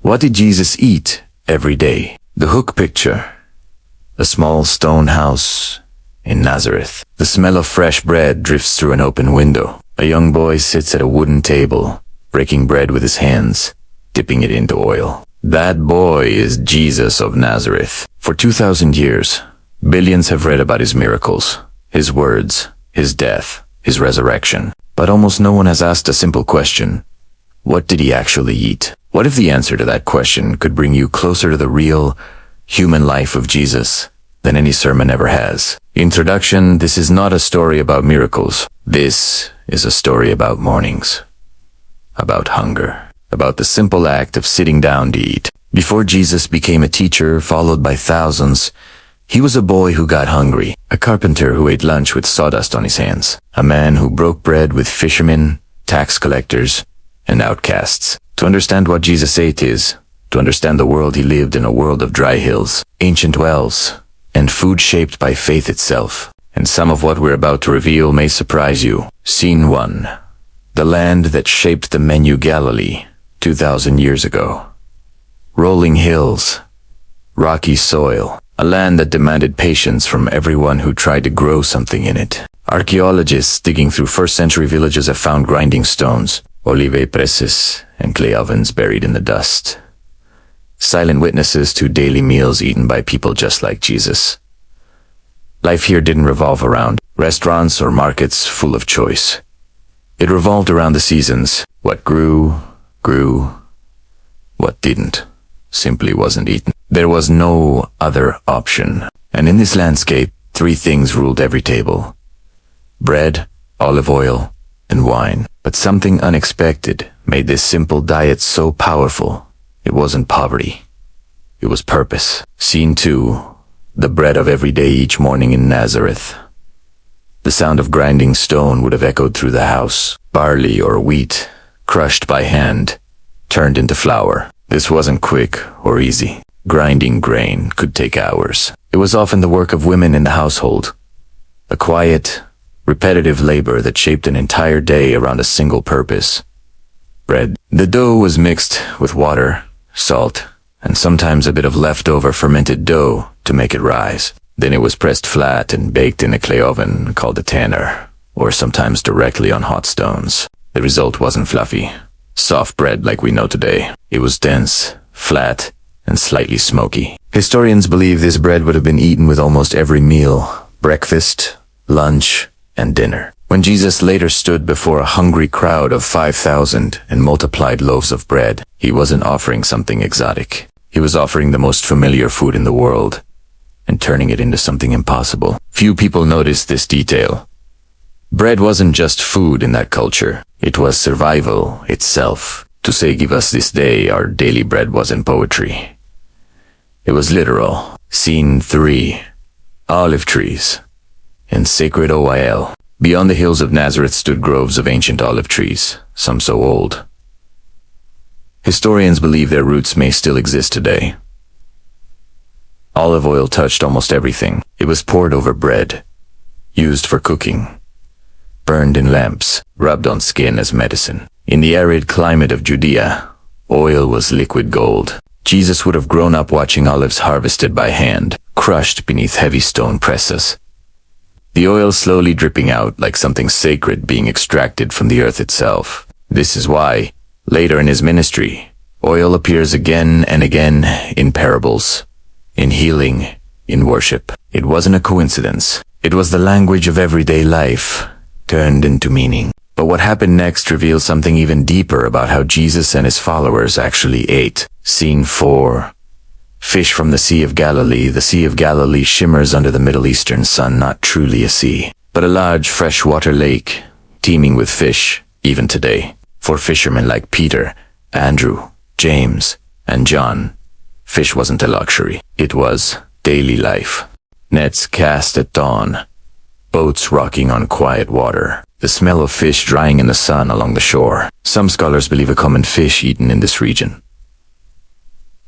What did Jesus eat every day? The hook picture. A small stone house in Nazareth. The smell of fresh bread drifts through an open window. A young boy sits at a wooden table, breaking bread with his hands, dipping it into oil. That boy is Jesus of Nazareth. For 2,000 years, billions have read about his miracles, his words, his death, his resurrection. But almost no one has asked a simple question. What did he actually eat? What if the answer to that question could bring you closer to the real, human life of Jesus than any sermon ever has? Introduction: this is not a story about miracles. This is a story about mornings, about hunger, about the simple act of sitting down to eat. Before Jesus became a teacher followed by thousands, he was a boy who got hungry, a carpenter who ate lunch with sawdust on his hands, a man who broke bread with fishermen, tax collectors, and outcasts. To understand what Jesus ate is to understand the world he lived in, a world of dry hills, ancient wells, and food shaped by faith itself. And some of what we're about to reveal may surprise you. Scene 1. The land that shaped the menu Galilee 2,000 years ago. Rolling hills, rocky soil, a land that demanded patience from everyone who tried to grow something in it. Archaeologists digging through first-century villages have found grinding stones, olive presses, and clay ovens buried in the dust. Silent witnesses to daily meals eaten by people just like Jesus. Life here didn't revolve around restaurants or markets full of choice. It revolved around the seasons. What grew, grew. What didn't, simply wasn't eaten. There was no other option. And in this landscape, 3 things ruled every table: bread, olive oil, and wine. But something unexpected made this simple diet so powerful. It wasn't poverty. It was purpose. Scene 2. The bread of every day each morning in Nazareth. The sound of grinding stone would have echoed through the house. Barley or wheat, crushed by hand, turned into flour. This wasn't quick or easy. Grinding grain could take hours. It was often the work of women in the household. A quiet, repetitive labor that shaped an entire day around a single purpose: bread. The dough was mixed with water, salt, and sometimes a bit of leftover fermented dough to make it rise. Then it was pressed flat and baked in a clay oven called a tanner, or sometimes directly on hot stones. The result wasn't fluffy, soft bread like we know today. It was dense, flat, and slightly smoky. Historians believe this bread would have been eaten with almost every meal: breakfast, lunch, and dinner. When Jesus later stood before a hungry crowd of 5,000 and multiplied loaves of bread, he wasn't offering something exotic. He was offering the most familiar food in the world and turning it into something impossible. Few people noticed this detail. Bread wasn't just food in that culture. It was survival itself. To say "give us this day our daily bread" wasn't poetry. It was literal. Scene 3. Olive trees in sacred oil. Beyond the hills of Nazareth stood groves of ancient olive trees, some so old. Historians believe their roots may still exist today. Olive oil touched almost everything. It was poured over bread, used for cooking, burned in lamps, rubbed on skin as medicine. In the arid climate of Judea, oil was liquid gold. Jesus would have grown up watching olives harvested by hand, crushed beneath heavy stone presses. The oil slowly dripping out like something sacred being extracted from the earth itself. This is why, later in his ministry, oil appears again and again in parables, in healing, in worship. It wasn't a coincidence. It was the language of everyday life, turned into meaning. But what happened next reveals something even deeper about how Jesus and his followers actually ate. Scene 4. Fish from the Sea of Galilee. The Sea of Galilee shimmers under the Middle Eastern sun, not truly a sea, but a large freshwater lake, teeming with fish, even today. For fishermen like Peter, Andrew, James, and John, fish wasn't a luxury. It was daily life. Nets cast at dawn, boats rocking on quiet water, the smell of fish drying in the sun along the shore. Some scholars believe a common fish eaten in this region,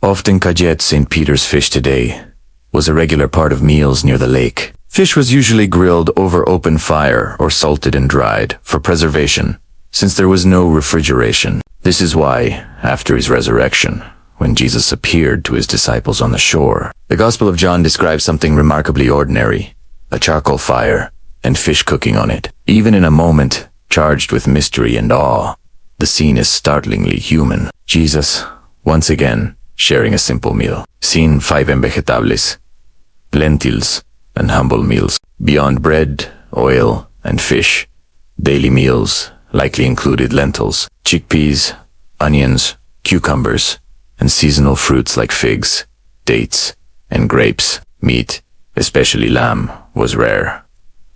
often caught St. Peter's fish today, was a regular part of meals near the lake. Fish was usually grilled over open fire or salted and dried for preservation, since there was no refrigeration. This is why, after his resurrection, when Jesus appeared to his disciples on the shore. The Gospel of John describes something remarkably ordinary, a charcoal fire and fish cooking on it. Even in a moment charged with mystery and awe, the scene is startlingly human. Jesus, once again, sharing a simple meal. Scene 5 vegetables, lentils, and humble meals. Beyond bread, oil, and fish, daily meals likely included lentils, chickpeas, onions, cucumbers, and seasonal fruits like figs, dates, and grapes. Meat, especially lamb, was rare,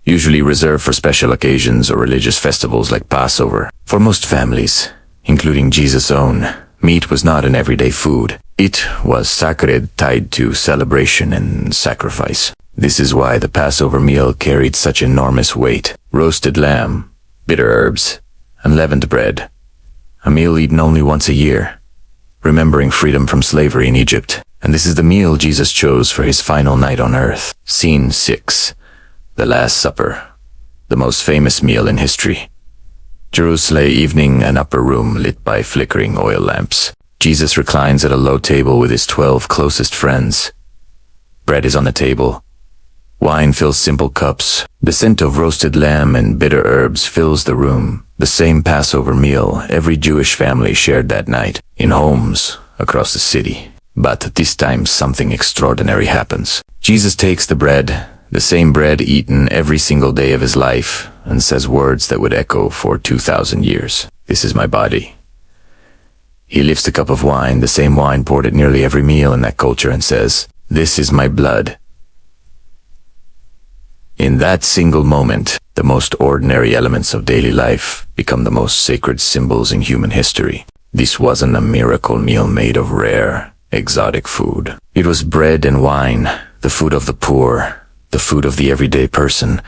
usually reserved for special occasions or religious festivals like Passover. For most families, including Jesus' own, meat was not an everyday food. It was sacred, tied to celebration and sacrifice. This is why the Passover meal carried such enormous weight. Roasted lamb, bitter herbs, unleavened bread. A meal eaten only once a year, remembering freedom from slavery in Egypt. And this is the meal Jesus chose for his final night on earth. Scene 6. The Last Supper, the most famous meal in history. Jerusalem evening, an upper room lit by flickering oil lamps. Jesus reclines at a low table with his 12 closest friends. Bread is on the table. Wine fills simple cups. The scent of roasted lamb and bitter herbs fills the room. The same Passover meal every Jewish family shared that night, in homes across the city. But this time something extraordinary happens. Jesus takes the bread, the same bread eaten every single day of his life, and says words that would echo for 2,000 years. This is my body. He lifts the cup of wine, the same wine poured at nearly every meal in that culture, and says, "This is my blood." In that single moment, the most ordinary elements of daily life become the most sacred symbols in human history. This wasn't a miracle meal made of rare, exotic food. It was bread and wine, the food of the poor, the food of the everyday person,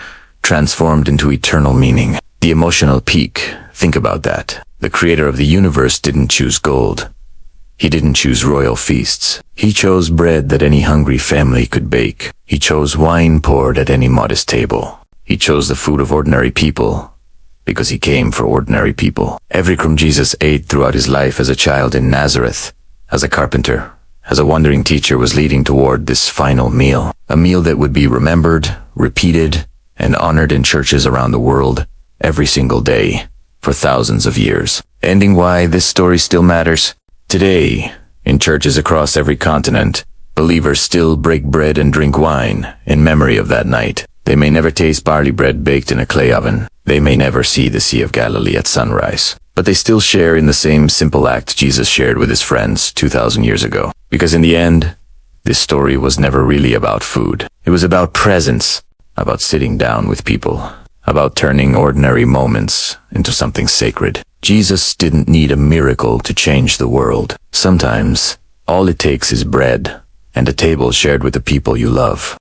transformed into eternal meaning. The emotional peak, think about that. The creator of the universe didn't choose gold. He didn't choose royal feasts. He chose bread that any hungry family could bake. He chose wine poured at any modest table. He chose the food of ordinary people, because he came for ordinary people. Every crumb Jesus ate throughout his life as a child in Nazareth, as a carpenter, as a wandering teacher, was leading toward this final meal. A meal that would be remembered, repeated, and honored in churches around the world every single day for thousands of years. Ending why this story still matters. Today, in churches across every continent, believers still break bread and drink wine in memory of that night. They may never taste barley bread baked in a clay oven. They may never see the Sea of Galilee at sunrise. But they still share in the same simple act Jesus shared with his friends 2,000 years ago. Because in the end, this story was never really about food. It was about presence, about sitting down with people, about turning ordinary moments into something sacred. Jesus didn't need a miracle to change the world. Sometimes, all it takes is bread and a table shared with the people you love.